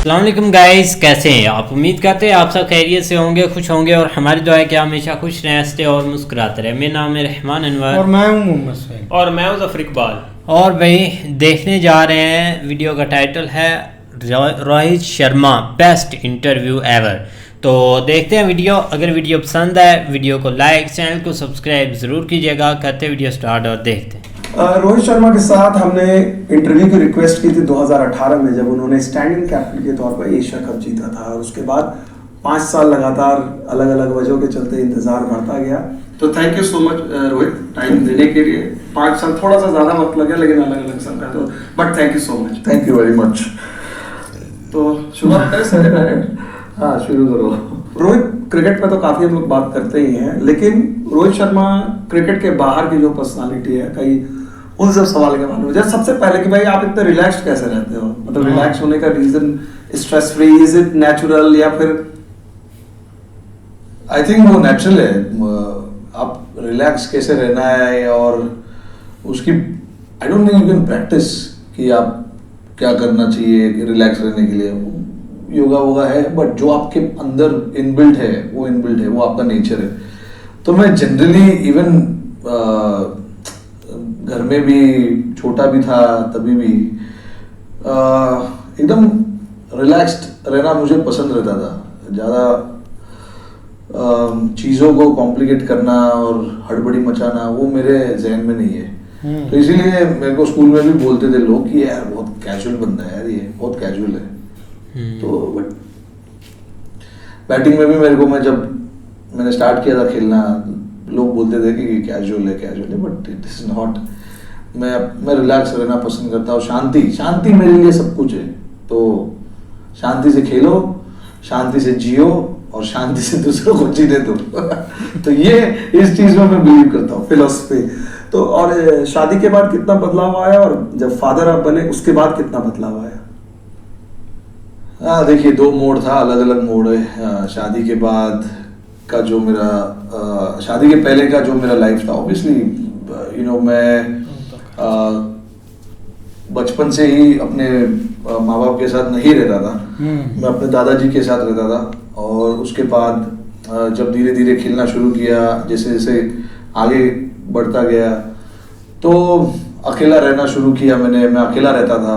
अस्सलाम वालेकुम गाइस, कैसे हैं आप? उम्मीद करते हैं आप सब खैरियत से होंगे, खुश होंगे और हमारी दुआ है कि हमेशा खुश रहें, हंसते और मुस्कुराते रहें। मेरा नाम है रहमान अनवर और मैं हूं मोहम्मद सैन और मैं हूं ज़फ़र इकबाल। और भाई देखने जा रहे हैं, वीडियो का टाइटल है Rohit Sharma best interview ever. तो देखते हैं वीडियो। अगर वीडियो पसंद आए वीडियो को लाइक, चैनल को सब्सक्राइब ज़रूर कीजिएगा। करते वीडियो स्टार्ट और देखते हैं। रोहित शर्मा के साथ हमने इंटरव्यू की रिक्वेस्ट की थी 2018 में, जब उन्होंने स्टैंडिंग कैप्टन के तौर पर एशिया कप जीता था। और उसके बाद 5 साल लगातार अलग अलग वजहों के चलते इंतजार बढ़ता गया। तो thank you so much Rohit, time देने के लिए। 5 साल थोड़ा सा ज़्यादा वक्त लगे, लेकिन अलग अलग सब का, तो but thank you so much. Thank you very much. तो शुरुआत करें सर डायरेक्ट? हाँ, शुरू करो। रोहित, क्रिकेट में तो काफ़ी हम लोग बात करते ही हैं, लेकिन रोहित शर्मा क्रिकेट के बाहर की जो पर्सनालिटी है, कई उन सब सवाल के बारे में जैसे सबसे पहले कि भाई आप इतने रिलैक्स्ड कैसे रहते हो? मतलब रिलैक्स होने का reason, stress free, is it natural या फिर? आई थिंक वो नेचुरल है। आप रिलैक्स कैसे रहना है और उसकी आई don't think you can practice कि आप क्या करना चाहिए रिलैक्स रहने के लिए। योगा वोगा है, बट जो आपके अंदर इनबिल्ट है वो इनबिल्ट है, वो आपका नेचर है। तो मैं जनरली इवन घर में भी, छोटा भी था तभी भी एकदम रिलैक्स्ड रहना मुझे पसंद रहता था। ज़्यादा चीज़ों को कॉम्प्लिकेट करना और हड़बड़ी मचाना वो मेरे जहन में नहीं है। तो इसीलिए मेरे को स्कूल में भी बोलते थे लोग कि यार बहुत कैजुअल बंदा है यार, ये बहुत कैजुअल है। तो बट बैटिंग में भी मेरे को, मैं जब मैंने स्टार्ट किया था खेलना, लोग बोलते थे कि कैजुअल है, बट इट इज नॉट। मैं रिलैक्स रहना पसंद करता हूँ। शांति मेरे लिए सब कुछ है। तो शांति से खेलो, शांति से जियो और शांति से दूसरों को जीने दो। तो ये इस चीज में मैं बिलीव करता हूँ, फिलोसफी। तो और शादी के बाद कितना बदलाव आया, और जब फादर आप बने उसके बाद कितना बदलाव आया? हाँ, देखिए 2 मोड़ था, अलग अलग मोड़ है। शादी के बाद का जो मेरा शादी के पहले का जो मेरा लाइफ था, ऑब्वियसली मैं बचपन से ही अपने माँ बाप के साथ नहीं रहता था। मैं अपने दादाजी के साथ रहता था। और उसके बाद जब धीरे धीरे खेलना शुरू किया, जैसे जैसे आगे बढ़ता गया, तो अकेला रहना शुरू किया मैं अकेला रहता था।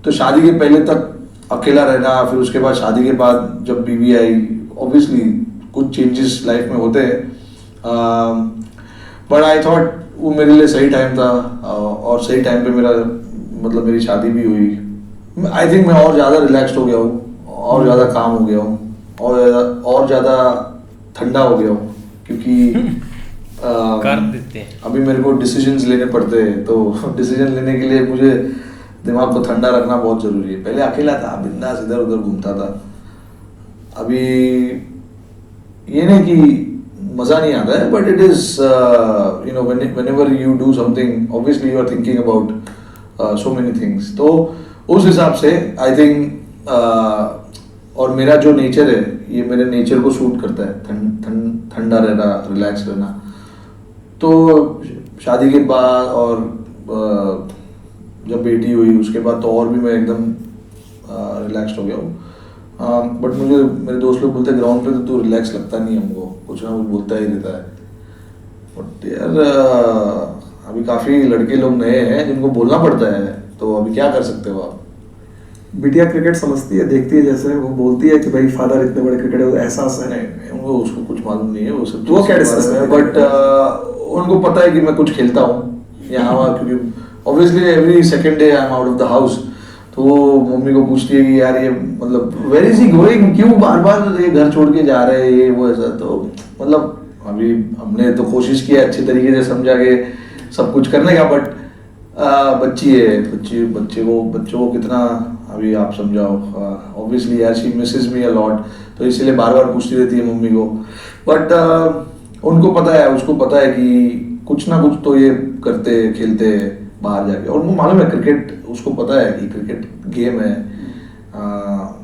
तो शादी के पहले तक अकेला रहना, फिर उसके बाद शादी के बाद जब बीवी आई, ऑब्वियसली कुछ चेंजेस लाइफ में होते हैं। बट आई थॉट वो मेरे लिए सही टाइम था, और सही टाइम पे मेरी शादी भी हुई। आई थिंक मैं और ज़्यादा रिलैक्स्ड हो गया हूँ, और ज़्यादा काम हो गया हूँ, और ज़्यादा ठंडा हो गया हूँ, क्योंकि कर देते हैं। अभी मेरे को डिसीजंस लेने पड़ते हैं। तो डिसीजन लेने के लिए मुझे दिमाग को ठंडा रखना बहुत ज़रूरी है। पहले अकेला था, बिंदास इधर उधर घूमता था। अभी ये नहीं कि मज़ा नहीं आता है, but it is whenever you do something, obviously you are thinking about so many things. तो उस हिसाब से आई थिंक और मेरा जो नेचर है, ये मेरे नेचर को सूट करता है, ठंडा रहना, रिलैक्स रहना। तो शादी के बाद और जब बेटी हुई उसके बाद तो और भी मैं एकदम रिलैक्स्ड हो गया हूँ। बट मुझे मेरे दोस्त लोग बोलते हैं ग्राउंड पे तो तू रिलैक्स लगता नहीं, हमको कुछ ना कुछ बोलता ही रहता है। बट यार अभी काफ़ी लड़के लोग नए हैं जिनको बोलना पड़ता है, तो अभी क्या कर सकते हो आप? बिटिया क्रिकेट समझती है, देखती है, जैसे वो बोलती है कि भाई फादर इतने बड़े क्रिकेटर, एहसास है? नहीं, उनको उसको कुछ मालूम नहीं है, वो सब वो क्या डिस्कस है। बट उनको पता है कि मैं कुछ खेलता हूँ यहाँ, क्योंकि obviously every second day I am out of the house. तो वो मम्मी को पूछती है कि यार ये मतलब वेयर इज ही गोइंग, क्यों बार बार ये घर छोड़ के जा रहे हैं, ये वो ऐसा। तो मतलब अभी हमने तो कोशिश की है अच्छे तरीके से समझा के सब कुछ करने का, बट बच्ची है, बच्चों को कितना अभी आप समझाओ। ऑब्वियसली यार she Mrs me a lot, तो इसीलिए बार बार पूछती रहती है मम्मी को। बट उनको पता है, उसको पता है कि कुछ ना कुछ तो ये करते खेलते बाहर जाके। और वो मालूम है क्रिकेट, उसको पता है कि क्रिकेट गेम है,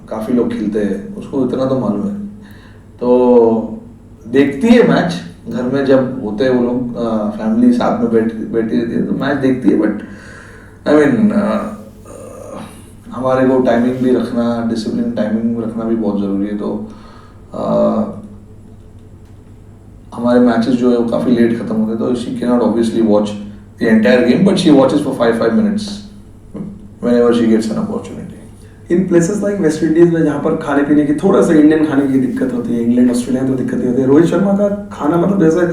काफ़ी लोग खेलते हैं, उसको इतना तो मालूम है। तो देखती है मैच घर में, जब होते हैं वो लोग फैमिली साथ में बैठी रहती है तो मैच देखती है। बट आई मीन हमारे को टाइमिंग भी रखना, डिसिप्लिन टाइमिंग रखना भी बहुत ज़रूरी है। तो हमारे मैचेस जो है वो काफ़ी लेट खत्म होते हैं, तो she can not obviously watch the entire game, but she watches for 5 minutes whenever she gets an opportunity. In places like West Indies में जहाँ पर खाने पीने की थोड़ा सा इंडियन खाने की दिक्कत होती है, इंग्लैंड ऑस्ट्रेलिया में तो दिक्कत नहीं होती है, रोहित शर्मा का खाना मतलब जैसे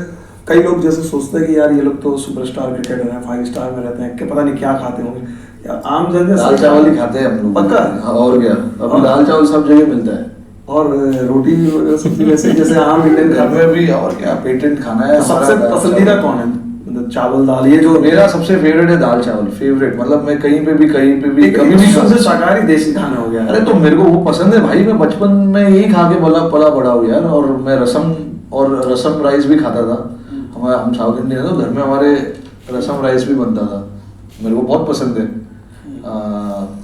कई लोग जैसे सोचते हैं कि यार ये लोग तो सुपरस्टार क्रिकेटर हैं, 5 स्टार में रहते हैं, कि पता नहीं क्या खाते होंगे, या आम जन दाल चावल ही खाते हैं हम लोग। पक्का? और क्या, अब दाल चावल सब जगह मिलता है, और रोटी सब्जी वैसे जैसे आम इंडियन घर खाते में भी। और क्या, पेटेंट खाना है। हैं। सबसे हमारा दाल पसंदीदा चावल। कौन है, मतलब चावल दाल, ये जो मेरा सबसे फेवरेट है दाल चावल, फेवरेट मतलब मैं कहीं पे भी कभी भी खा सबसे शाकाहारी देसी खाना हो गया। अरे तो मेरे को वो पसंद है भाई, मैं बचपन में यही खा के पला बड़ा हूँ यार। और मैं रसम राइस भी खाता था। हम साउथ इंडियन है तो घर में हमारे रसम राइस भी बनता था, मेरे को बहुत पसंद है।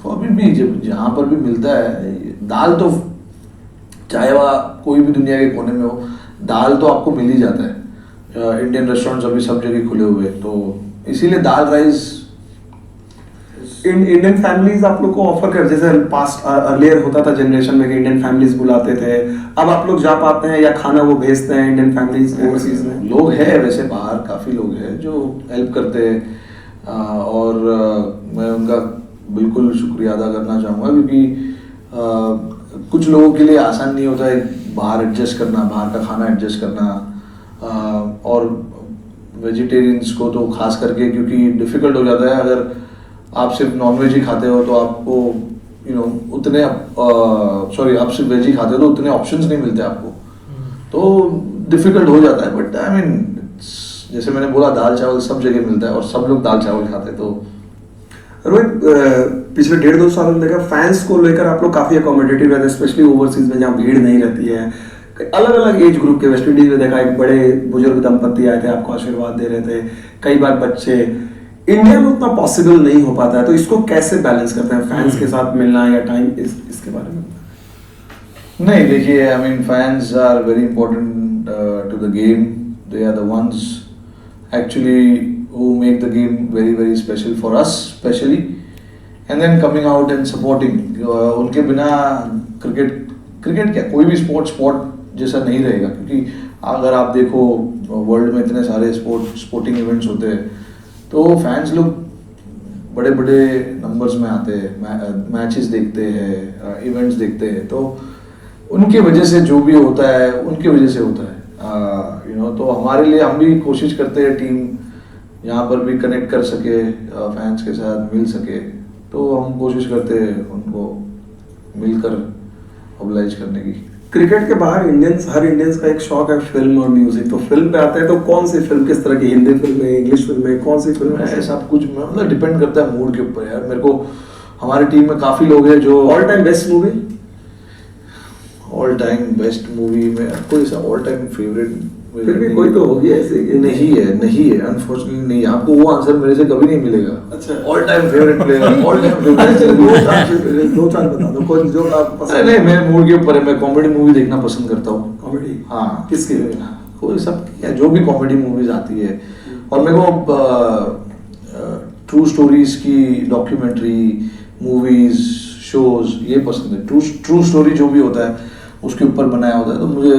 तो अभी भी जब जहाँ पर भी मिलता है दाल, तो चाहे वह कोई भी दुनिया के कोने में हो, दाल तो आपको मिल ही जाता है। इंडियन रेस्टोरेंट्स अभी सब जगह खुले हुए हैं, तो इसीलिए दाल राइस। इंडियन फैमिलीज आप लोग को ऑफर कर, जैसे पास्ट अर्लियर होता था जनरेशन में कि इंडियन फैमिलीज बुलाते थे, अब आप लोग जा पाते हैं या खाना वो भेजते हैं इंडियन फैमिलीज ओवरसीज में? लोग हैं वैसे बाहर, काफ़ी लोग हैं जो हेल्प करते हैं, और मैं उनका बिल्कुल शुक्रिया अदा करना चाहूँगा, क्योंकि कुछ लोगों के लिए आसान नहीं होता है बाहर एडजस्ट करना, बाहर का खाना एडजस्ट करना, और वेजिटेरियंस को तो खास करके क्योंकि डिफ़िकल्ट हो जाता है। अगर आप सिर्फ नॉनवेज ही खाते हो तो आपको उतने आप सिर्फ वेज ही खाते हो तो उतने ऑप्शंस नहीं मिलते आपको, तो डिफ़िकल्ट हो जाता है। बट आई मीन जैसे मैंने बोला, दाल चावल सब जगह मिलता है और सब लोग दाल चावल खाते हैं। तो रोहित, पिछले 1.5-2 साल में देखा फैंस को लेकर आप लोग काफी अकोमोडेटिव रहते हैं, स्पेशली ओवरसीज में जहाँ भीड़ नहीं रहती है। अलग अलग एज ग्रुप के, वेस्ट इंडीज में देखा एक बड़े बुजुर्ग दंपति आए थे, आपको आशीर्वाद दे रहे थे, कई बार बच्चे। इंडिया में उतना पॉसिबल नहीं हो पाता है, तो इसको कैसे बैलेंस करते हैं, फैंस के साथ मिलना या टाइम, इसके बारे में? नहीं, देखिए, I mean fans are very important to the game. They are the ones actually who make the game very very special for us especially, and then coming out and supporting. उनके बिना cricket क्या, कोई भी sport जैसा नहीं रहेगा, क्योंकि अगर आप देखो वर्ल्ड में इतने सारे स्पोर्टिंग इवेंट्स होते हैं, तो फैंस लोग बड़े बड़े नंबर्स में आते हैं, मैचेस देखते हैं, इवेंट्स देखते हैं, तो उनके वजह से जो भी होता है उनकी वजह से होता है। तो हमारे लिए हम भी कोशिश करते हैं टीम यहाँ पर भी कनेक्ट कर सके, फैंस के साथ मिल सके, तो हम कोशिश करते हैं उनको मिलकर ऑब्लाइज करने की। क्रिकेट के बाहर हर इंडियंस का एक शौक है फिल्म और म्यूजिक, तो फिल्म पे आते हैं तो कौन सी फिल्म, किस तरह की, हिंदी फिल्म है, इंग्लिश फिल्म है, कौन सी फिल्म है? सब कुछ मतलब डिपेंड करता है मूड के ऊपर यार। मेरे को हमारी टीम में काफ़ी लोग हैं जो all time best movie, all time best movie में कोई ऐसा ऑल टाइम फेवरेट फिर भी कोई तो होगी ऐसे कि नहीं है अनफॉर्चुनेटली नहीं। आपको वो आंसर मेरे से कभी नहीं मिलेगा। अच्छा, all time favourite player, all time favourite. दो चार बता दो, कोई जो आपको पसंद नहीं, मेरे मूड के ऊपर है, मैं कॉमेडी मूवी देखना पसंद करता हूँ। कॉमेडी? हाँ, किसकी? कोई सब या जो भी कॉमेडी मूवीज आती है, और मेरे को ट्रू स्टोरीज की डॉक्यूमेंट्री मूवीज शोज ये पसंद है। ट्रू स्टोरी जो भी होता है उसके ऊपर बनाया होता है, तो मुझे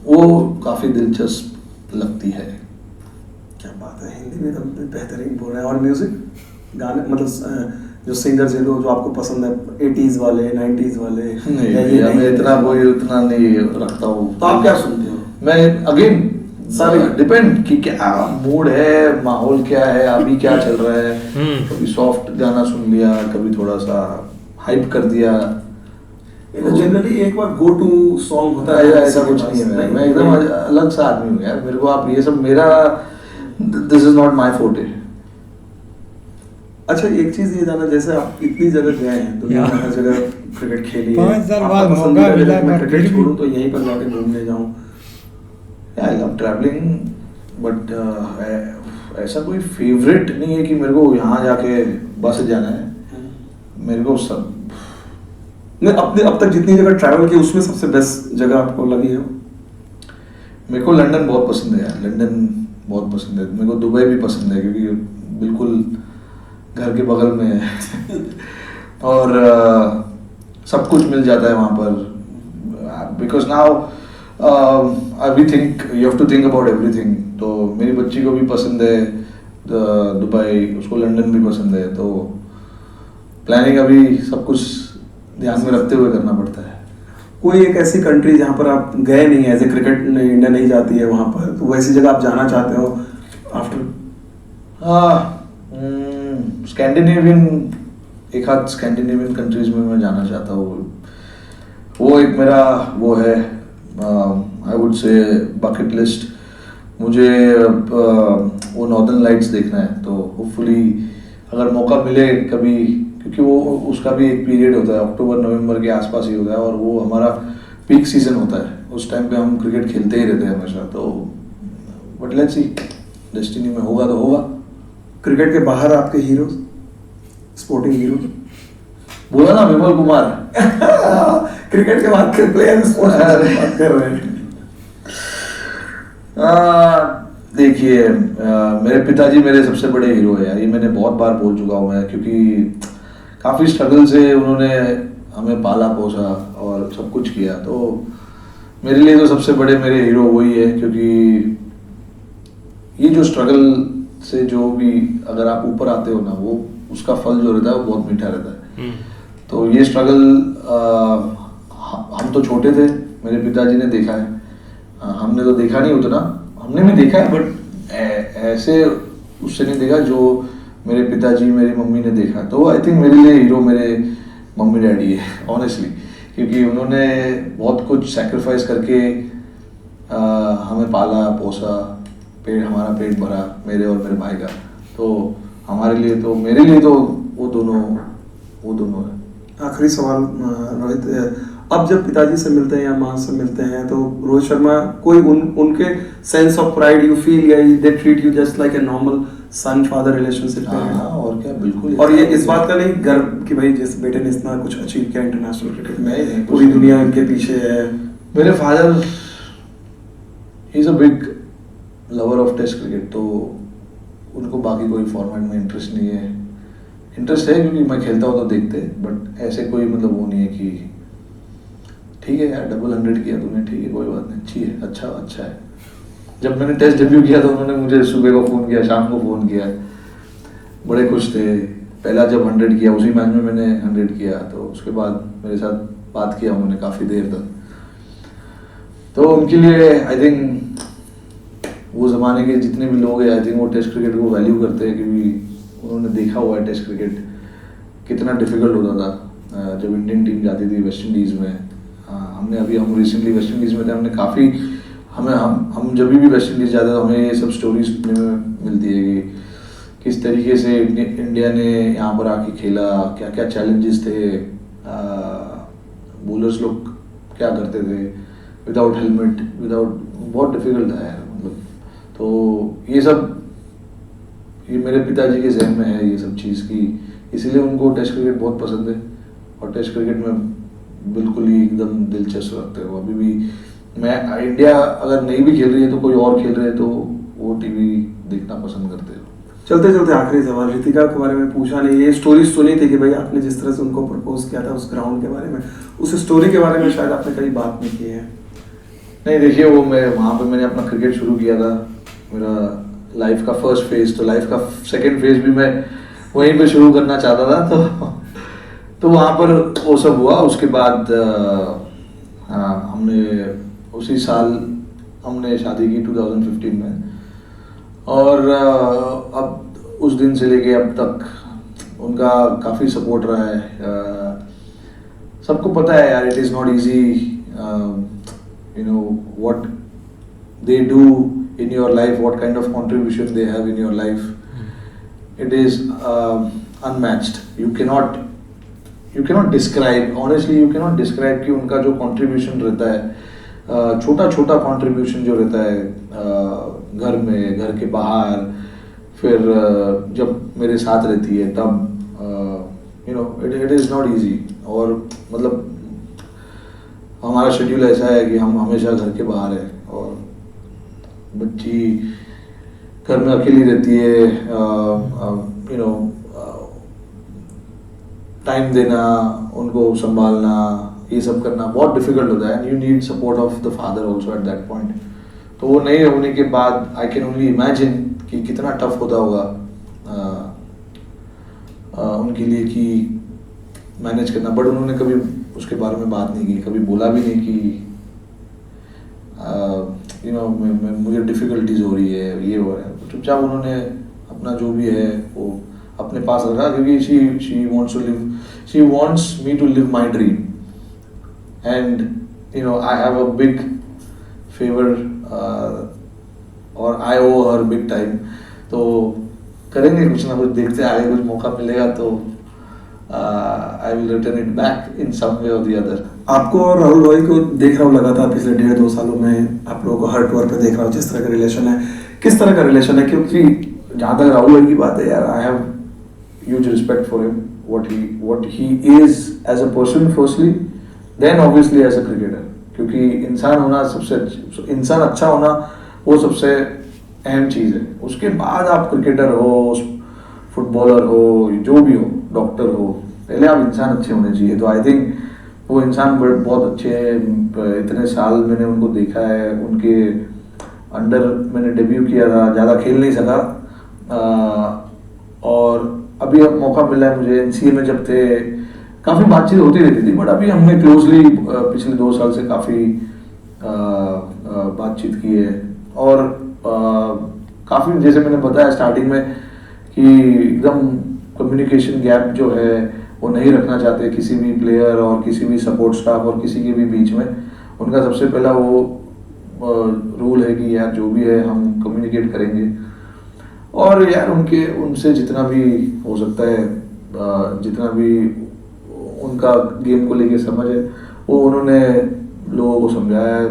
वो काफ़ी दिलचस्प लगती है। क्या बात है, हिंदी में तो बेहतरीन बोल रहे हैं। और म्यूजिक, गाने, मतलब जो सिंगर्स हैं जो आपको पसंद है, 80s वाले, 90s वाले? नहीं, मैं उतना नहीं रखता हूँ। तो आप क्या सुनते हो? मैं अगेन सारे डिपेंड कि क्या मूड है, माहौल क्या है, अभी क्या चल रहा है। कभी सॉफ्ट गाना सुन लिया, कभी थोड़ा सा हाइप कर दिया। जनरली एक बार गो टू सॉन्ग होता है, ऐसा कुछ नहीं है। मैं एकदम अलग सा आदमी हूँ यार। मेरे को आप ये सब, this is not my forte. अच्छा, एक चीज ये जाना, जैसे आप इतनी जगह गए हैं, दुनिया में हर जगह क्रिकेट खेली है, 5 साल आपका बाद मौका पसंदीदा मिला, जगह मैं पर क्रिकेट फिर भी- छोड़ूं तो यहीं पर जाके घूमने जाऊं? आई लव ट्रैवलिंग, बट ऐसा कोई फेवरेट नहीं है कि मेरे को यहाँ जाके बस जाना है। मेरे को सब नहीं, अपने अब तक जितनी जगह ट्रैवल की उसमें सबसे बेस्ट जगह आपको लगी है? मेरे को लंदन बहुत पसंद है यार। लंदन बहुत पसंद है। मेरे को दुबई भी पसंद है, क्योंकि बिल्कुल घर के बगल में है। और सब कुछ मिल जाता है वहाँ पर, because now we think you have to think about everything. तो मेरी बच्ची को भी पसंद है दुबई, उसको लंदन भी पसंद है, तो प्लानिंग अभी सब कुछ ध्यान में रखते हुए करना पड़ता है। कोई एक ऐसी कंट्री जहाँ पर आप गए नहीं, एज ए क्रिकेट इंडिया नहीं जाती है वहाँ पर, तो वैसी जगह आप जाना चाहते हो आफ्टर? स्कैंडिनेवियन, एक आध स्कैंडिनेवियन कंट्रीज में मैं जाना चाहता हूँ। वो एक मेरा वो है, I would say bucket list. मुझे वो नॉर्दर्न लाइट्स देखना है, तो होपफुली अगर मौका मिले कभी, क्योंकि वो उसका भी एक पीरियड होता है, अक्टूबर नवंबर के आसपास ही होता है, और वो हमारा पीक सीजन होता है, उस टाइम पे हम क्रिकेट खेलते ही रहते हैं हमेशा। तो बट लेट्स सी, डेस्टिनी में होगा तो होगा। क्रिकेट के बाहर आपके हीरो, स्पोर्टिंग हीरो? बोला ना, विमल कुमार। क्रिकेट के बाद के प्लेयर स्पोर्ट्स बात कर रहे हैं। देखिए, मेरे पिताजी मेरे सबसे बड़े हीरो है यार, ये मैंने बहुत बार बोल चुका हूँ मैं, क्योंकि काफ़ी स्ट्रगल से उन्होंने हमें पाला पोसा और सब कुछ किया। तो मेरे लिए तो सबसे बड़े मेरे हीरो वही है, क्योंकि ये जो स्ट्रगल से जो भी अगर आप ऊपर आते हो ना, वो उसका फल जो रहता है वो बहुत मीठा रहता है। तो ये स्ट्रगल हम तो छोटे थे, मेरे पिताजी ने देखा है, हमने तो देखा नहीं उतना, हमने भी देखा है बट ऐसे उससे नहीं देखा जो मेरे पिताजी मेरी मम्मी ने देखा। तो आई थिंक मेरे लिए हीरो मेरे मम्मी डैडी है ऑनेस्टली, क्योंकि उन्होंने बहुत कुछ सैक्रिफाइस करके हमें पाला पोसा, हमारा पेट भरा, मेरे और मेरे भाई का। तो हमारे लिए तो, मेरे लिए तो वो दोनों है। आखिरी सवाल रोहित, अब जब पिताजी से मिलते हैं या माँ से मिलते हैं, तो रोहित शर्मा कोई उनके sense of pride you feel, या they treat you just like a normal son father relationship? और क्या, बिल्कुल। और ये इस बात का नहीं गर्व कि भाई जिस बेटे ने इतना कुछ अचीव किया इंटरनेशनल क्रिकेट में, नहीं, पूरी दुनिया इनके पीछे है। मेरे father he is a big lover of test cricket, तो उनको बाकी कोई फॉर्मेट में इंटरेस्ट नहीं है। इंटरेस्ट है क्योंकि मैं खेलता हूँ तो देखते, बट ऐसे कोई मतलब वो नहीं है कि ठीक है यार डबल 100 किया तूने, ठीक है कोई बात नहीं, अच्छी है, अच्छा है। जब मैंने टेस्ट डेब्यू किया तो उन्होंने मुझे सुबह को फ़ोन किया, शाम को फ़ोन किया, बड़े खुश थे। पहला जब 100 किया, उसी मैच में मैंने 100 किया, तो उसके बाद मेरे साथ बात किया उन्होंने काफ़ी देर तक। तो उनके लिए आई थिंक वो ज़माने के जितने भी लोग हैं, आई थिंक वो टेस्ट क्रिकेट को वैल्यू करते हैं, क्योंकि उन्होंने देखा हुआ है टेस्ट क्रिकेट कितना डिफिकल्ट होता था जब इंडियन टीम जाती थी वेस्ट इंडीज़ में। हम रिसेंटली वेस्ट इंडीज़ में थे, हमने काफ़ी हम जब भी वेस्ट इंडीज़ जाते तो हमें ये सब स्टोरी सुनने में मिलती है कि किस तरीके से इंडिया ने यहाँ पर आके खेला, क्या क्या चैलेंजेस थे, बॉलर्स लोग क्या करते थे विदाउट हेलमेट, बहुत डिफिकल्ट था यार, मतलब। तो ये मेरे पिताजी के जहन में है ये सब चीज़ की, इसीलिए उनको टेस्ट क्रिकेट बहुत पसंद है, और टेस्ट क्रिकेट में बिल्कुल ही एकदम दिलचस्प रखते हो। अभी भी मैं इंडिया अगर नहीं भी खेल रही है तो कोई और खेल रहे हैं तो वो टीवी देखना पसंद करते हो। चलते चलते आखिरी सवाल, रितिका के बारे में पूछा नहीं, ये स्टोरी सुनी थी कि भाई आपने जिस तरह से उनको प्रपोज किया था उस ग्राउंड के बारे में, उस स्टोरी के बारे में शायद आपने कभी बात नहीं की है। नहीं देखिए, वो मैं वहाँ पे मैंने अपना क्रिकेट शुरू किया था, मेरा लाइफ का फर्स्ट फेज, तो लाइफ का सेकंड फेज भी मैं वहीं पे शुरू करना चाहता था, तो वहाँ पर वो सब हुआ। उसके बाद हमने उसी साल हमने शादी की 2015 में, और अब उस दिन से लेके अब तक उनका काफ़ी सपोर्ट रहा है। सबको पता है यार, it is not easy, you know what they do in your life, what kind of contribution they have in your life. It is unmatched. You cannot describe, honestly you cannot describe कि उनका जो contribution रहता है, छोटा contribution जो रहता है घर में, घर के बाहर, फिर जब मेरे साथ रहती है तब you know it is not easy। और मतलब हमारा शेड्यूल ऐसा है कि हम हमेशा घर के बाहर है, और बच्ची घर में अकेली रहती है, यू नो टाइम देना, उनको संभालना, ये सब करना बहुत डिफिकल्ट होता है and you need support of the father also at that point. तो वो नहीं होने के बाद आई कैन ओनली इमेजिन कि कितना टफ होता होगा उनके लिए कि मैनेज करना। बट उन्होंने कभी उसके बारे में बात नहीं की, कभी बोला भी नहीं कि यू नो मुझे डिफ़िकल्टीज हो रही है, ये हो रहा है। चुपचाप उन्होंने अपना जो भी है वो अपने पास रखा, क्योंकि she wants me to live my dream and you know I have a big favour और I O her big time. तो करेंगे कुछ ना कुछ, देखते आगे कुछ मौका मिलेगा तो I will return it back in some way or the other. आपको और राहुल भाई को देख रहा हूँ लगातार पिछले 1.5-2 सालों में, आप लोगों को हर टूर पे देख रहा हूँ, जिस तरह का रिलेशन है, किस तरह का रिलेशन है? क्योंकि जहाँ तक राहुल भाई की बात है यार, I have huge respect for him, what he is as a person firstly, then obviously as a cricketer. क्योंकि इंसान होना इंसान अच्छा होना वो सबसे अहम चीज़ है। उसके बाद आप क्रिकेटर हो, फुटबॉलर हो, जो भी हो, डॉक्टर हो, पहले आप इंसान अच्छे होने चाहिए। तो आई थिंक वो इंसान बहुत अच्छे हैं। इतने साल मैंने उनको देखा है, उनके अंडर मैंने डेब्यू किया था, ज़्यादा खेल नहीं सका और अभी अब मौका मिला है मुझे। एनसीए में जब थे काफ़ी बातचीत होती रहती थी, बट अभी हमने क्लोजली पिछले 2 साल से काफ़ी बातचीत की है और काफ़ी, जैसे मैंने बताया स्टार्टिंग में कि एकदम कम्युनिकेशन गैप जो है वो नहीं रखना चाहते किसी भी प्लेयर और किसी भी सपोर्ट स्टाफ और किसी के भी बीच में। उनका सबसे पहला वो रूल है कि यार जो भी है हम कम्युनिकेट करेंगे और यार उनसे जितना भी हो सकता है, जितना भी उनका गेम को लेके समझ है वो उन्होंने लोगों को समझाया है,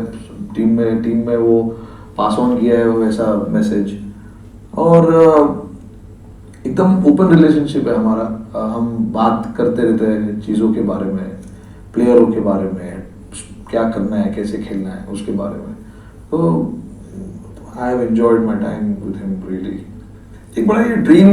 टीम में वो पास ऑन किया है वैसा मैसेज। और एकदम ओपन रिलेशनशिप है हमारा। हम बात करते रहते हैं चीज़ों के बारे में, प्लेयरों के बारे में, क्या करना है, कैसे खेलना है, उसके बारे में। तो I have enjoyed my time with him really. एक बड़ा ये ड्रीम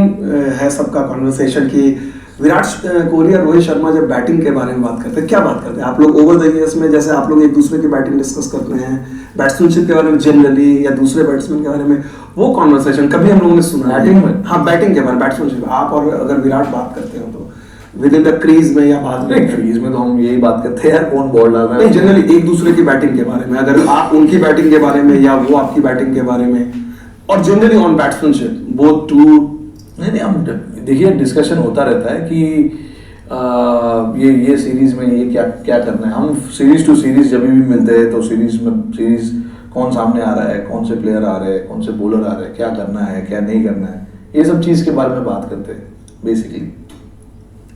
है सबका कॉन्वर्सेशन की विराट कोहली और रोहित शर्मा जब बैटिंग के बारे में बात करते हैं, क्या बात करते हैं आप लोग ओवर द ईयर्स में? जैसे आप लोग एक दूसरे की बैटिंग डिस्कस करते हैं, बैट्समैनशिप के बारे में जनरली, या दूसरे बैट्समैन के बारे में, वो कॉन्वर्सेशन कभी हम लोगों ने सुना? बैटिंग में? हाँ, बैटिंग के बारे में, बैट्समैनशिप। आप और अगर विराट बात करते हो तो विद इन द क्रीज में या बाद में? क्रीज में तो हम यही बात करते हैं यार, कौन बॉल डाल रहा है। नहीं, जनरली एक दूसरे की बैटिंग के बारे में, अगर आप उनकी बैटिंग के बारे में या वो आपकी बैटिंग के बारे में, और जनरली ऑन बैट्समैनशिप बोथ टू। नहीं, हम देखिए डिस्कशन होता रहता है कि ये सीरीज में ये क्या करना है। हम सीरीज टू सीरीज जब भी मिलते हैं तो सीरीज कौन सामने आ रहा है, कौन से प्लेयर आ रहे हैं, कौन से बॉलर आ रहे हैं, क्या करना है, क्या नहीं करना है, ये सब चीज़ के बारे में बात करते हैं बेसिकली।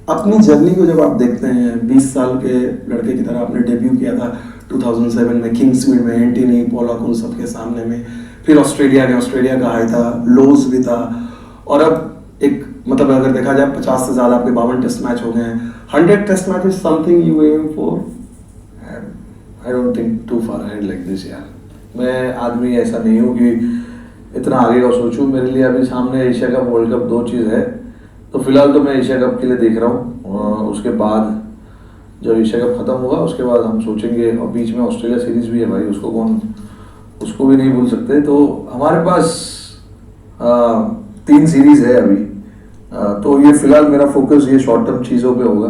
अपनी जर्नी को जब आप देखते हैं, 20 साल के लड़के की तरह आपने डेब्यू किया था 2007 में किंग्समीड में, एंटनी पोलॉक उन सबके सामने में, फिर ऑस्ट्रेलिया का हाई था, लोज भी था, और अब एक मतलब अगर देखा जाए 50 से ज़्यादा आपके 52 टेस्ट मैच हो गए हैं। 100 test match is something you aim for? I don't think too far ahead like this यार। मैं आदमी ऐसा नहीं हूँ कि इतना आगे का सोचूं। मेरे लिए अभी सामने एशिया कप, वर्ल्ड कप 2 चीज़ है। तो फिलहाल तो मैं एशिया कप के लिए देख रहा हूँ, उसके बाद जब एशिया कप खत्म होगा उसके बाद हम सोचेंगे। और बीच में ऑस्ट्रेलिया सीरीज भी है भाई, उसको भी नहीं भूल सकते। तो हमारे पास 3 सीरीज है अभी। तो ये फिलहाल मेरा फोकस ये शॉर्ट टर्म चीज़ों पे होगा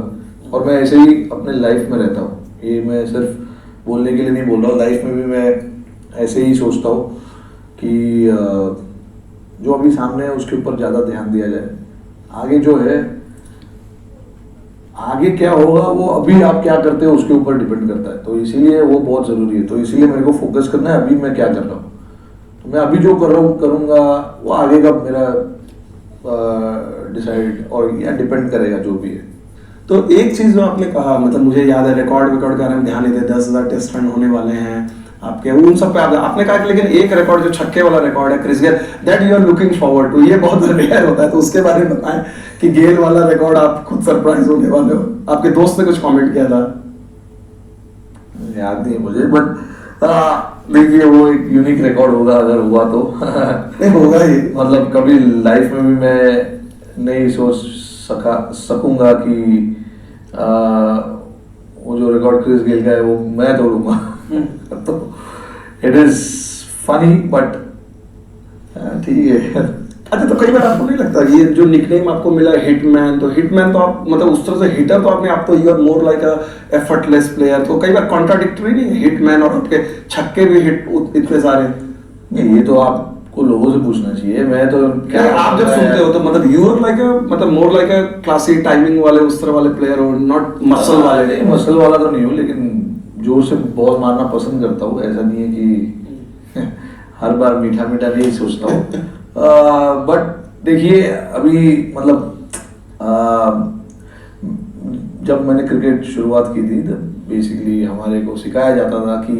और मैं ऐसे ही अपने लाइफ में रहता हूँ। ये मैं सिर्फ बोलने के लिए नहीं बोल रहा हूँ, लाइफ में भी मैं ऐसे ही सोचता हूँ कि जो अभी सामने है उसके ऊपर ज़्यादा ध्यान दिया जाए। आगे जो है, आगे क्या होगा वो अभी आप क्या करते हो उसके ऊपर डिपेंड करता है। तो इसीलिए वो बहुत ज़रूरी है। तो इसीलिए मेरे को फोकस करना है अभी मैं क्या कर रहा हूँ। तो मैं अभी जो कर रहा हूँ करूँगा, वो आगे का मेरा डिसाइड और या डिपेंड करेगा जो भी है। तो एक चीज जो आपने कहा, मतलब मुझे याद है रिकॉर्ड के बारे में ध्यान नहीं देते, 10,000 टेस्ट रन होने वाले हैं आपके, उन सब पे आपने कहा कि लेकिन एक रिकॉर्ड जो छक्के वाला रिकॉर्ड है Chris Gayle, that you are looking forward to, ये बहुत रेयर होता है। तो उसके बारे में बताएं कि गेल वाला रिकॉर्ड आप खुद सरप्राइज होने वाले हो। आपके दोस्त ने कुछ कमेंट किया था, याद नहीं मुझे, बट देखिए वो एक यूनिक रिकॉर्ड होगा अगर हुआ तो। नहीं होगा ही, मतलब कभी लाइफ में भी मैं नहीं सोच सकूंगा कि वो जो रिकॉर्ड क्रिस गेल का है वो मैं तोड़ूंगा। तो इट इज फनी बट ठीक है। अच्छा, तो कई बार आपको नहीं लगता ये जो निकनेम आपको मिला हिटमैन, तो हिटमैन तो आप मतलब उस तरह से हिटर तो आपने, आप तो you are more like a effortless player, तो कई बार कॉन्ट्राडिक्टरी नहीं है हिटमैन और आपके छक्के भी हिट इतने सारे? नहीं, ये तो आपको लोगों से पूछना चाहिए। मैं तो क्या आप जब सुनते हो तो मतलब यू आर लाइक अ मतलब मोर लाइक अ क्लासिक टाइमिंग वाले उस तरह वाले प्लेयर हो, नॉट मसल वाले? नहीं, मसल वाला तो नहीं हूँ, लेकिन जोर से बॉल मारना पसंद करता हूँ। ऐसा नहीं है कि हर बार मीठा मीठा नहीं सोचता हूँ। बट देखिए अभी मतलब जब मैंने क्रिकेट शुरुआत की थी तब बेसिकली हमारे को सिखाया जाता था कि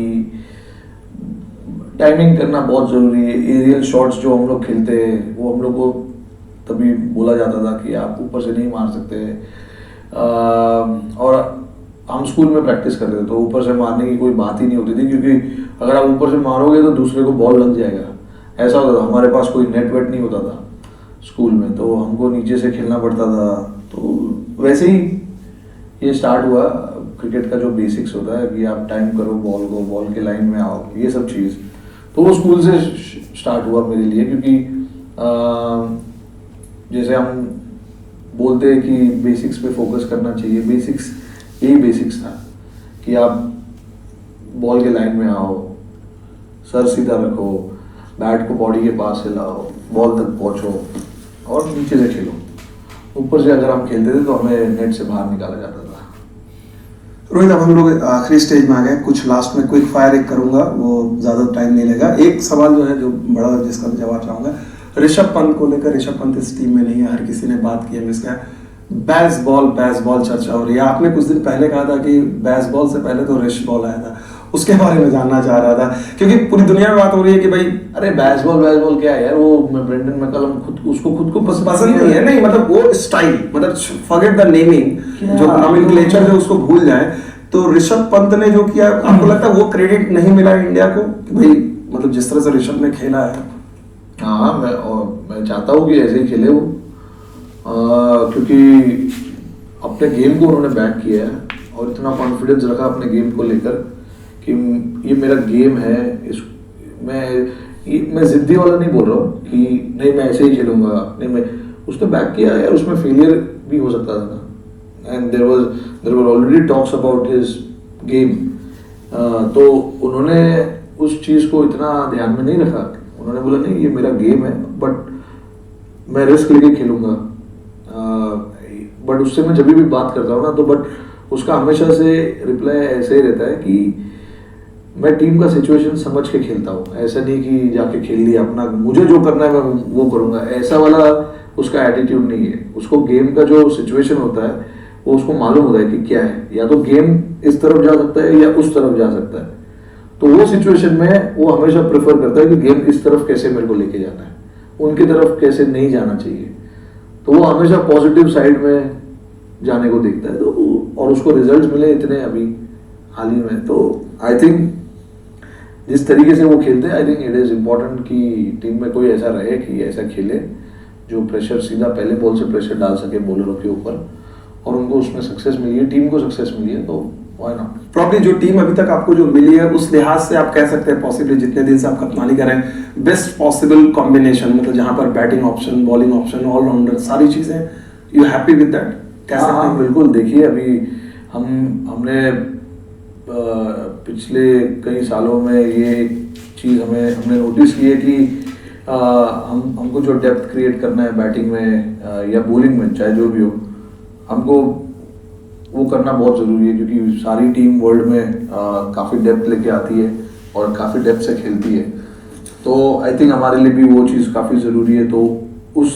टाइमिंग करना बहुत ज़रूरी है। एरियल शॉट्स जो हम लोग खेलते हैं वो हम लोग को तभी बोला जाता था कि आप ऊपर से नहीं मार सकते। और हम स्कूल में प्रैक्टिस करते थे तो ऊपर से मारने की कोई बात ही नहीं होती थी, क्योंकि अगर आप ऊपर से मारोगे तो दूसरे को बॉल लग जाएगा। ऐसा होता था। हमारे पास कोई नेट वेट नहीं होता था स्कूल में, तो हमको नीचे से खेलना पड़ता था। तो वैसे ही ये स्टार्ट हुआ क्रिकेट का जो बेसिक्स होता है कि आप टाइम करो बॉल को, बॉल के लाइन में आओ, ये सब चीज़ तो वो स्कूल से स्टार्ट हुआ मेरे लिए। क्योंकि जैसे हम बोलते हैं कि बेसिक्स पे फोकस करना चाहिए, बेसिक्स यही बेसिक्स था कि आप बॉल के लाइन में आओ, सर सीधा रखो, बैट को बॉडी के पास हिलाओ, बॉल तक पहुंचो और नीचे से खेलो। ऊपर से अगर हम खेलते थे तो हमें नेट से बाहर निकाला जाता था। रोहित, अब हम लोग आखिरी स्टेज में आ गए। कुछ लास्ट में क्विक फायर एक करूंगा, वो ज्यादा टाइम नहीं लेगा। एक सवाल जो है जो बड़ा, जिसका मैं जवाब चाहूंगा ऋषभ पंत को लेकर। ऋषभ पंत इस टीम में नहीं है, हर किसी ने बात की है इसका बेसबॉल चर्चा हो रही है। आपने कुछ दिन पहले कहा था कि बेसबॉल से पहले तो ऋष बॉल आया था, उसके बारे में जानना चाह रहा था, क्योंकि पूरी दुनिया में बात हो रही है कि भाई अरे बेसबॉल क्या है यार, वो ब्रेंडन मैकलम खुद को पसंद नहीं है। नहीं मतलब वो स्टाइल, मतलब फॉरगेट द नेमिंग, जो नॉमेनक्लेचर है उसको भूल जाए। तो ऋषभ पंत ने जो किया, आपको लगता है वो क्रेडिट नहीं मिला इंडिया को कि भाई मतलब जिस तरह से ऋषभ ने खेला है? हाँ, मैं चाहता हूँ कि ऐसे ही खेले वो, क्योंकि अपने गेम को उन्होंने बैक किया है और इतना कॉन्फिडेंस रखा अपने गेम को लेकर कि ये मेरा गेम है। मैं जिद्दी वाला नहीं बोल रहा हूँ कि नहीं मैं ऐसे ही खेलूंगा, नहीं मैं उसने बैक किया यार। उसमें फेलियर भी हो सकता था ना, and there were already talks about his game. तो उन्होंने उस चीज़ को इतना ध्यान में नहीं रखा। उन्होंने बोला नहीं ये मेरा गेम है, बट मैं रिस्क लेके खेलूंगा। बट उससे मैं जब भी बात करता हूँ ना तो बट उसका हमेशा से रिप्लाई ऐसे ही रहता है कि मैं टीम का सिचुएशन समझ के खेलता हूँ। ऐसा नहीं कि जाके खेल लिया अपना, मुझे जो करना है मैं वो करूँगा, ऐसा वाला उसका एटीट्यूड नहीं है। उसको गेम का जो सिचुएशन होता है वो उसको मालूम होता है कि क्या है, या तो गेम इस तरफ जा सकता है या उस तरफ जा सकता है। तो वो सिचुएशन में वो हमेशा प्रेफर करता है कि गेम इस तरफ कैसे मेरे को लेके जाना है, उनकी तरफ कैसे नहीं जाना चाहिए। तो वो हमेशा पॉजिटिव साइड में जाने को देखता है। तो और उसको रिजल्ट्स मिले इतने अभी हाल ही में। तो आई थिंक जिस तरीके से वो खेलते हैं, I think it is important कि टीम में कोई ऐसा रहे कि ऐसा खेले जो प्रेशर सीधा पहले बॉल से प्रेशर डाल सके बॉलरों के ऊपर, और उनको उसमें सक्सेस मिली है, टीम को सक्सेस मिली है। तो व्हाई नॉट। प्रॉब्ली जो टीम अभी तक आपको जो मिली है उस लिहाज से आप कह सकते हैं पॉसिबली जितने दिन से आप कप्तानी कर रहे हैं, बेस्ट पॉसिबल कॉम्बिनेशन, मतलब जहां पर batting option, bowling option, allrounder, सारी चीजें, यू हैप्पी विद दैट? कैसे? हाँ बिल्कुल। देखिए अभी हमने पिछले कई सालों में ये एक चीज़ हमने नोटिस की है कि हमको जो डेप्थ क्रिएट करना है बैटिंग में या बॉलिंग में, चाहे जो भी हो, हमको वो करना बहुत ज़रूरी है। क्योंकि सारी टीम वर्ल्ड में काफ़ी डेप्थ लेके आती है और काफ़ी डेप्थ से खेलती है। तो आई थिंक हमारे लिए भी वो चीज़ काफ़ी ज़रूरी है। तो उस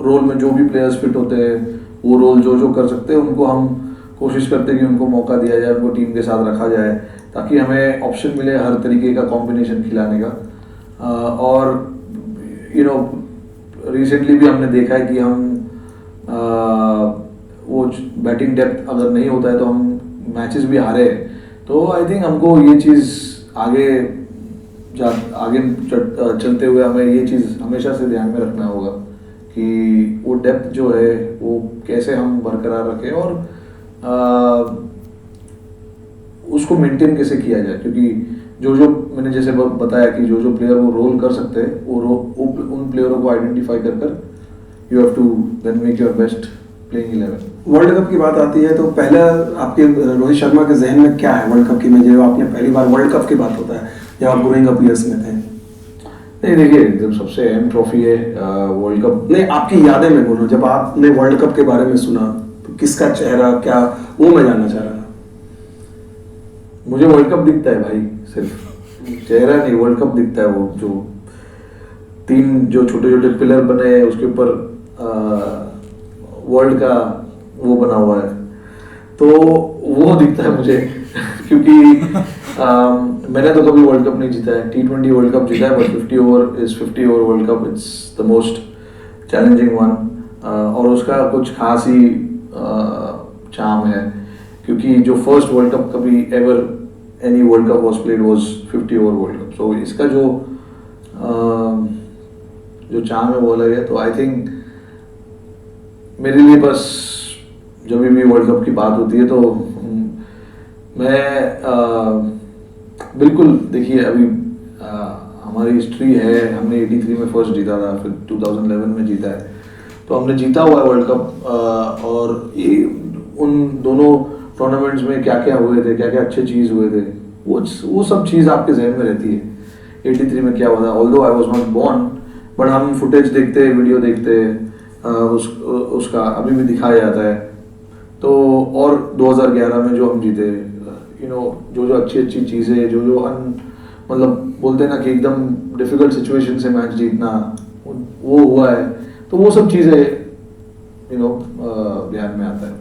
रोल में जो भी प्लेयर्स फिट होते हैं, वो रोल जो कर सकते हैं उनको हम कोशिश करते हैं कि उनको मौका दिया जाए, उनको टीम के साथ रखा जाए, ताकि हमें ऑप्शन मिले हर तरीके का कॉम्बिनेशन खिलाने का। और यू नो रिसेंटली भी हमने देखा है कि हम वो बैटिंग डेप्थ अगर नहीं होता है तो हम मैचेस भी हारे। तो आई थिंक हमको ये चीज़ आगे चलते हुए हमें ये चीज़ हमेशा से ध्यान में रखना होगा कि वो डेप्थ जो है वो कैसे हम बरकरार रखें और उसको मेंटेन कैसे किया जाए, क्योंकि जो मैंने जैसे बताया कि जो प्लेयर वो रोल कर सकते हैं वो उन प्लेयरों को आइडेंटिफाई कर you have to then make your best playing 11। World cup की बात आती है तो पहले आपके रोहित शर्मा के जहन में क्या है वर्ल्ड कप की में, जब आपने पहली बार वर्ल्ड कप की बात होता है जब आप ग्रोइंग अप ईयर्स में थे? नहीं देखिए, जब सबसे अहम ट्रॉफी है वर्ल्ड कप। नहीं, आपकी यादें में बोलो, जब आपने वर्ल्ड कप के बारे में सुना तो किसका चेहरा क्या, वो मैं जानना चाह रहा था। मुझे वर्ल्ड कप दिखता है भाई, सिर्फ चेहरा नहीं, वर्ल्ड कप दिखता है। वो जो 3 जो छोटे छोटे पिलर बने हैं उसके ऊपर वर्ल्ड का वो बना हुआ है, तो वो दिखता है मुझे क्योंकि मैंने तो कभी वर्ल्ड कप नहीं जीता है। T20 वर्ल्ड कप जीता है, but 50 over world cup it's the most challenging one, और उसका कुछ खास ही चार्म है, क्योंकि जो फर्स्ट वर्ल्ड कप कभी ever any world cup was played was 50 over world cup. So इसका जो चार्म है वो अलग है। तो आई थिंक मेरे लिए बस जब भी वर्ल्ड कप की बात होती है तो मैं बिल्कुल, देखिए अभी हमारी हिस्ट्री है, हमने 83 में फर्स्ट जीता था, फिर 2011 में जीता है, तो हमने जीता हुआ है वर्ल्ड कप। और ये उन दोनों टूर्नामेंट्स में क्या क्या हुए थे, क्या क्या अच्छे चीज़ हुए थे, वो सब चीज़ आपके जहन में रहती है। 83 में क्या हुआ था, although I was not born, but हम फुटेज देखते, वीडियो देखते, उसका अभी भी दिखाया जाता है। तो और 2011 में जो हम जीते, जो अच्छी चीज़ें, जो मतलब बोलते हैं ना कि एकदम डिफिकल्ट सिचुएशन से मैच जीतना, वो हुआ है, तो वो सब चीज़ें ध्यान में आता है।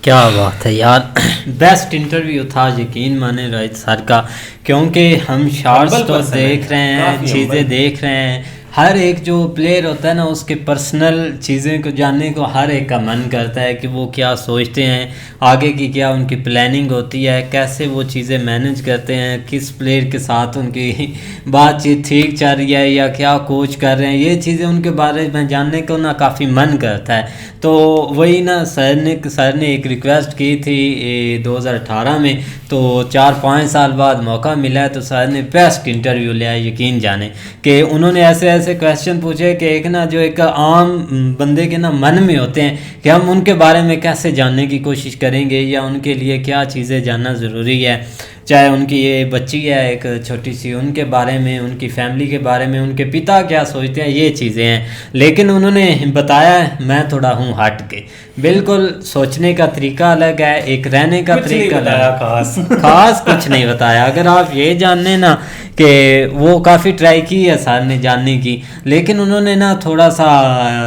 क्या बात है यार, बेस्ट इंटरव्यू था, यकीन माने रोहित सर का, क्योंकि हम शॉर्ट्स तो देख रहे हैं, चीज़ें देख रहे हैं, हर एक जो प्लेयर होता है ना उसके पर्सनल चीज़ें को जानने को हर एक का मन करता है कि वो क्या सोचते हैं, आगे की क्या उनकी प्लानिंग होती है, कैसे वो चीज़ें मैनेज करते हैं, किस प्लेयर के साथ उनकी बातचीत ठीक चल रही है या क्या कोच कर रहे हैं, ये चीज़ें उनके बारे में जानने को ना काफ़ी मन करता है। तो वही ना सर ने एक रिक्वेस्ट की थी 2018 में, तो 4-5 साल बाद मौका मिला है, तो सर ने बेस्ट इंटरव्यू लिया, यकीन जाने कि उन्होंने ऐसे क्वेश्चन पूछे कि एक ना जो एक आम बंदे के ना मन में होते हैं कि हम उनके बारे में कैसे जानने की कोशिश करेंगे या उनके लिए क्या चीज़ें जानना ज़रूरी है, चाहे उनकी ये बच्ची है एक छोटी सी, उनके बारे में, उनकी फैमिली के बारे में, उनके पिता क्या सोचते हैं, ये चीज़ें हैं। लेकिन उन्होंने बताया, मैं थोड़ा हूँ हट के, बिल्कुल सोचने का तरीका अलग है, एक रहने का तरीका अलग, खास कुछ नहीं बताया। अगर आप ये जानने ना कि वो काफ़ी ट्राई की है सर ने जानने की, लेकिन उन्होंने ना थोड़ा सा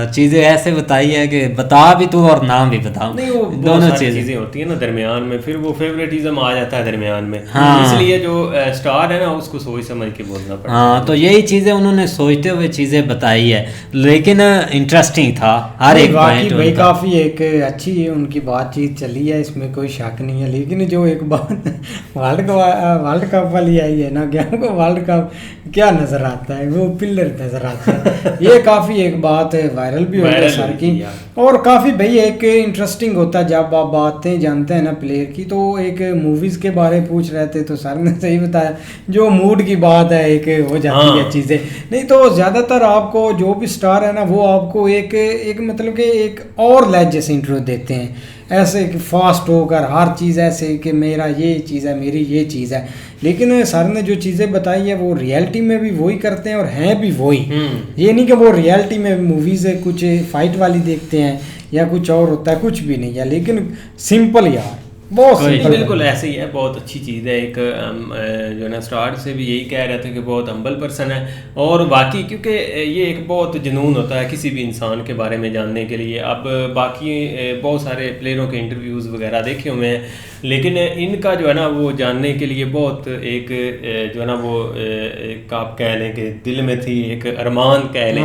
चीज़ें ऐसे बताई है कि बता भी तू और नाम भी बताओ, नहीं वो दोनों चीज़ें होती है ना दरमियान में, फिर वो फेवरेटिज्म आ जाता है दरमियान में। हाँ, इसलिए जो स्टार है ना उसको सोच समझ के बोलना पड़ता है। हाँ, तो यही चीज़ें उन्होंने सोचते हुए चीज़ें बताई है, लेकिन इंटरेस्टिंग था हर एक पॉइंट। भाई काफ़ी एक अच्छी उनकी बातचीत चली है, इसमें कोई शक नहीं है। लेकिन जो एक बात वर्ल्ड कप वाली आई है ना, क्या को वर्ल्ड कप क्या नज़र आता है, वो पिलर नज़र आता है। ये काफ़ी एक बात वायरल भी हो गई सर की, और काफ़ी भाई एक इंटरेस्टिंग होता है जब आप बातें जानते हैं ना प्लेयर की। तो एक मूवीज़ के बारे में पूछ रहे थे तो सर ने सही बताया, जो मूड की बात है एक हो जाती है चीज़ें। नहीं तो ज़्यादातर आपको जो भी स्टार है ना वो आपको एक मतलब कि एक और लहजे से इंटरव्यू देते हैं, ऐसे कि फास्ट होकर हर चीज़ ऐसे कि मेरा ये चीज़ है, मेरी ये चीज़ है। लेकिन सर ने जो चीज़ें बताई है वो रियलिटी में भी वही करते हैं और हैं भी वही। ये नहीं कि वो रियलिटी में मूवीज़ कुछ फाइट वाली देखते हैं या कुछ और होता है, कुछ भी नहीं है, लेकिन सिंपल यार, बहुत सिंपल। बिल्कुल ऐसे ही है, बहुत अच्छी चीज़ है। एक जो ना स्टार्ट से भी यही कह रहे थे कि बहुत हम्बल पर्सन है, और बाकी क्योंकि ये एक बहुत जुनून होता है किसी भी इंसान के बारे में जानने के लिए। अब बाकी बहुत सारे प्लेयरों के इंटरव्यूज़ वगैरह देखे हुए हैं, लेकिन इनका जो है ना वो जानने के लिए बहुत एक जो है ना वो एक आप कह लें कि दिल में थी, एक अरमान कह लें,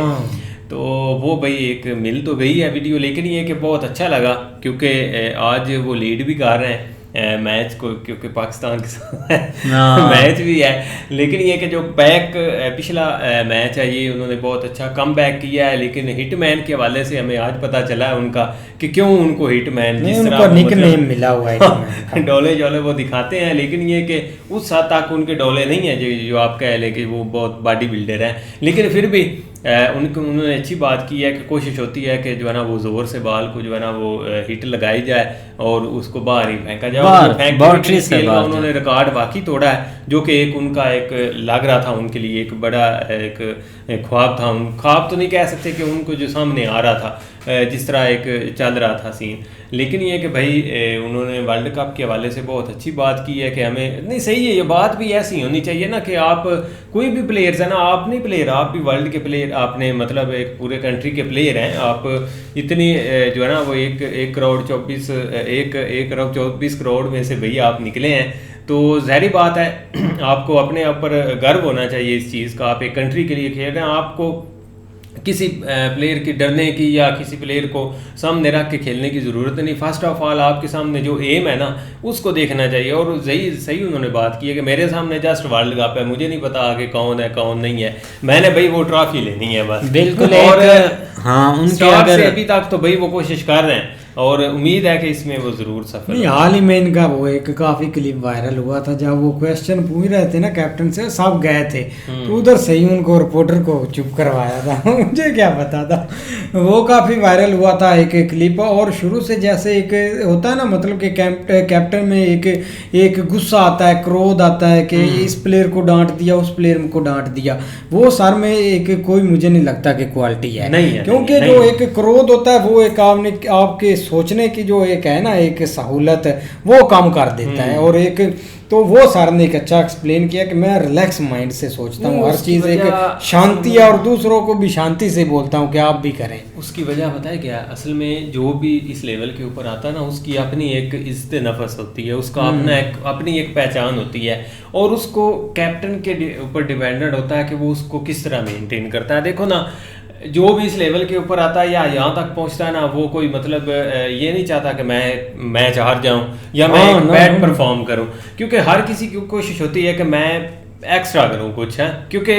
तो वो भाई एक मिल तो गई है वीडियो। लेकिन ये कि बहुत अच्छा लगा क्योंकि आज वो लीड भी कर रहे हैं मैच को, क्योंकि पाकिस्तान के साथ हाँ। मैच भी है, लेकिन ये कि जो पिछला मैच है ये उन्होंने बहुत अच्छा कम बैक किया है, लेकिन हिटमैन के हवाले से हमें आज पता चला है उनका कि क्यों उनको हिटमैन जिस तरह उनको निकनेम मिला हुआ है डोले जोले वो दिखाते हैं, लेकिन ये कि उस हद तक उनके डोले नहीं है जो आप कह लें कि वो बहुत बॉडी बिल्डर हैं, लेकिन फिर भी उन्होंने अच्छी बात की है कि कोशिश होती है कि जो है ना वो ज़ोर से बाल को जो है ना वो हिट लगाई जाए और उसको बाहर ही फेंका जाए। बाउंड्री से उन्होंने रिकॉर्ड बाकी तोड़ा है, जो कि एक उनका एक लग रहा था उनके लिए एक बड़ा एक ख्वाब था। ख्वाब तो नहीं कह सकते कि उनको जो सामने आ रहा था जिस तरह एक चल रहा था सीन, लेकिन ये कि भाई उन्होंने वर्ल्ड कप के हवाले से बहुत अच्छी बात की है कि हमें नहीं सही है, ये बात भी ऐसी होनी चाहिए ना कि आप कोई भी प्लेयर्स है ना, आप नहीं प्लेयर, आप भी वर्ल्ड के प्लेयर, आपने मतलब एक पूरे कंट्री के प्लेयर हैं, आप इतनी जो है ना वो एक करोड़ 24 करोड़ में से भैया आप निकले हैं, तो ज़ाहिर बात है आपको अपने ऊपर गर्व होना चाहिए इस चीज़ का। आप एक कंट्री के लिए खेल रहे हैं, आपको किसी प्लेयर की डरने की या किसी प्लेयर को सामने रख के खेलने की ज़रूरत नहीं। फर्स्ट ऑफ ऑल आपके सामने जो एम है ना उसको देखना चाहिए, और सही उन्होंने बात की है कि मेरे सामने जस्ट वर्ल्ड कप है, मुझे नहीं पता आगे कौन है कौन नहीं है, मैंने भाई वो ट्रॉफी लेनी है बस। बिल्कुल। और हाँ उनके अगर अभी तक तो भाई वो कोशिश कर रहे हैं और उम्मीद है कि इसमें वो ज़रूर सफल। नहीं, हाल ही में इनका वो एक काफ़ी क्लिप वायरल हुआ था जब वो क्वेश्चन पूछ रहे थे ना कैप्टन से, सब गए थे तो उधर से ही उनको रिपोर्टर को चुप करवाया था मुझे क्या पता था, वो काफ़ी वायरल हुआ था एक क्लिप। और शुरू से जैसे एक होता है ना, मतलब कि कैप्टन में एक गुस्सा आता है, क्रोध आता है कि इस प्लेयर को डांट दिया, उस प्लेयर को डांट दिया, वो सर में एक कोई मुझे नहीं लगता कि क्वालिटी है, क्योंकि जो एक क्रोध होता है वो एक आपके सोचने की जो एक है ना एक सहूलत है वो कम कर देता है। और एक तो वो सर ने एक अच्छा एक्सप्लेन किया कि मैं रिलैक्स माइंड से सोचता हूँ, हर चीज़ एक शांति है और दूसरों को भी शांति से बोलता हूँ कि आप भी करें। उसकी वजह पता है क्या, असल में जो भी इस लेवल के ऊपर आता है ना उसकी अपनी एक इज्जत नफस होती है, उसका अपनी एक पहचान होती है, और उसको कैप्टन के ऊपर डिपेंडेंट होता है कि वो उसको किस तरह मेंटेन करता है। देखो ना, जो भी इस लेवल के ऊपर आता है या यहाँ तक पहुँचता है ना, वो कोई मतलब ये नहीं चाहता कि मैं मैच हार जाऊँ या मैं एक बैड परफॉर्म करूँ, क्योंकि हर किसी की कोशिश होती है कि मैं एक्स्ट्रा करूँ कुछ है, क्योंकि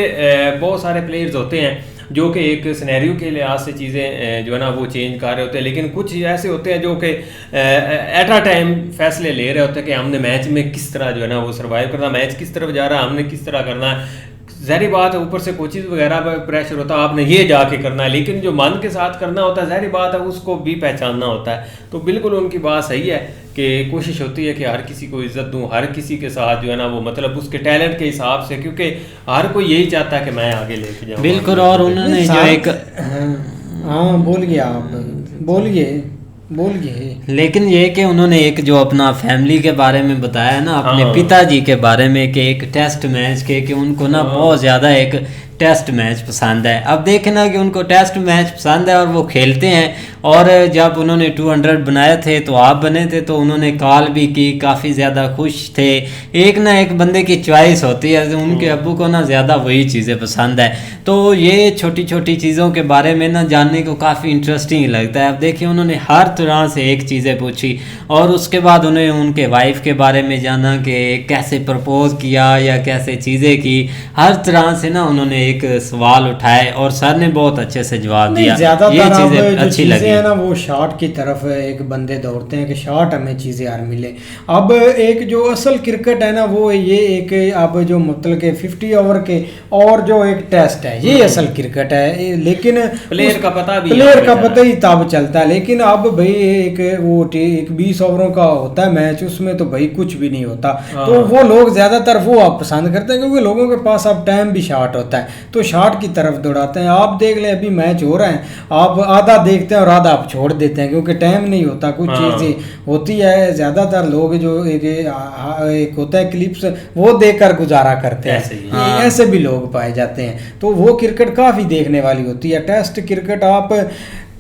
बहुत सारे प्लेयर्स होते हैं जो कि एक सिनेरियो के लिहाज से चीज़ें जो है ना वो चेंज कर रहे होते हैं, लेकिन कुछ ऐसे होते हैं जो कि एट अ टाइम फैसले ले रहे होते हैं कि हमने मैच में किस तरह जो है ना वो सर्वाइव करना, मैच किस तरफ जा रहा है, हमने किस तरह करना है। ज़ाहिर बात है ऊपर से कोचेज़ वगैरह पर प्रेशर होता है, आपने ये जाके करना है, लेकिन जो मन के साथ करना होता है ज़ाहिर बात है उसको भी पहचानना होता है। तो बिल्कुल उनकी बात सही है कि कोशिश होती है कि हर किसी को इज्जत दूं, हर किसी के साथ जो है ना वो मतलब उसके टैलेंट के हिसाब से, क्योंकि हर कोई यही चाहता है कि मैं आगे लेके जाऊँ। बिल्कुल। और उन्होंने जो एक हाँ बोलिए, आप बोलिए। लेकिन ये कि उन्होंने एक जो अपना फैमिली के बारे में बताया ना, अपने पिताजी के बारे में कि एक टेस्ट मैच के कि उनको ना बहुत ज़्यादा एक टेस्ट मैच पसंद है। अब देखें ना कि उनको टेस्ट मैच पसंद है और वो खेलते हैं, और जब उन्होंने 200 बनाए थे तो आप बने थे तो उन्होंने कॉल भी की, काफ़ी ज़्यादा खुश थे। एक ना एक बंदे की चॉइस होती है, उनके अब्बू को ना ज़्यादा वही चीज़ें पसंद है, तो ये छोटी छोटी चीज़ों के बारे में ना जानने को काफ़ी इंटरेस्टिंग लगता है। अब देखिए उन्होंने हर तरह से एक चीज़ें पूछी, और उसके बाद उन्हें उनके वाइफ के बारे में जाना कि कैसे प्रपोज किया या कैसे चीज़ें की, हर तरह से ना उन्होंने एक सवाल उठाए और सर ने बहुत अच्छे से जवाब दिया। ये चीज़ें अच्छी लगी है ना, वो शॉट की तरफ एक बंदे दौड़ते हैं कि शॉट हमें चीज़ें यार मिले। अब एक जो असल क्रिकेट है ना वो ये एक अब जो मतलब के 50 ओवर के और जो एक टेस्ट है ये असल क्रिकेट है, लेकिन प्लेयर का पता ही तब चलता है। लेकिन अब भाई एक वो एक 20 ओवरों का होता है मैच, उसमें तो भाई कुछ भी नहीं होता, तो वो लोग ज़्यादातर वो आप पसंद करते हैं क्योंकि लोगों के पास अब टाइम भी शॉर्ट होता है तो शॉट की तरफ दौड़ाते हैं। आप देख लें अभी मैच हो रहा है, आप आधा देखते हैं और आधा आप छोड़ देते हैं क्योंकि टाइम नहीं होता, कुछ चीज़ें होती है। ज़्यादातर लोग जो एक होता है क्लिप्स वो देखकर गुजारा करते हैं, ऐसे भी लोग पाए जाते हैं, तो वो क्रिकेट काफ़ी देखने वाली होती है। टेस्ट क्रिकेट आप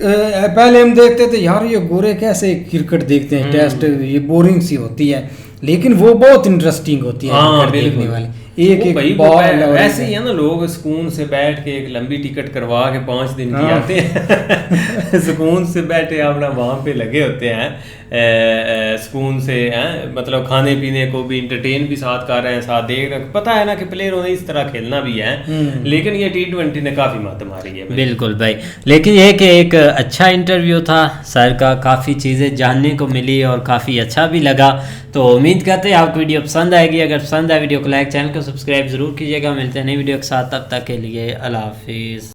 पहले हम देखते थे यार ये गोरे कैसे क्रिकेट देखते हैं, टेस्ट ये बोरिंग सी होती है, लेकिन वो बहुत इंटरेस्टिंग होती है देखने वाली। एक बॉल वैसे ही है ना, लोग सुकून से बैठ के एक लंबी टिकट करवा के 5 दिन की आते हैं सुकून से बैठे अपना वहाँ पे लगे होते हैं सुकून से हैं, मतलब खाने पीने को भी इंटरटेन भी साथ कर रहे हैं, साथ देख रहे हैं। पता है ना कि प्लेयरों ने इस तरह खेलना भी है, लेकिन ये T20 ने काफ़ी मात मारी है। बिल्कुल भाई, लेकिन ये कि एक अच्छा इंटरव्यू था सर का, काफ़ी चीज़ें जानने को मिली और काफ़ी अच्छा भी लगा। तो उम्मीद करते हैं आपको वीडियो पसंद आएगी। अगर पसंद आए वीडियो को लाइक, चैनल को सब्सक्राइब ज़रूर कीजिएगा। मिलते हैं नई वीडियो के साथ, तब तक के लिए अल्लाह हाफिज़।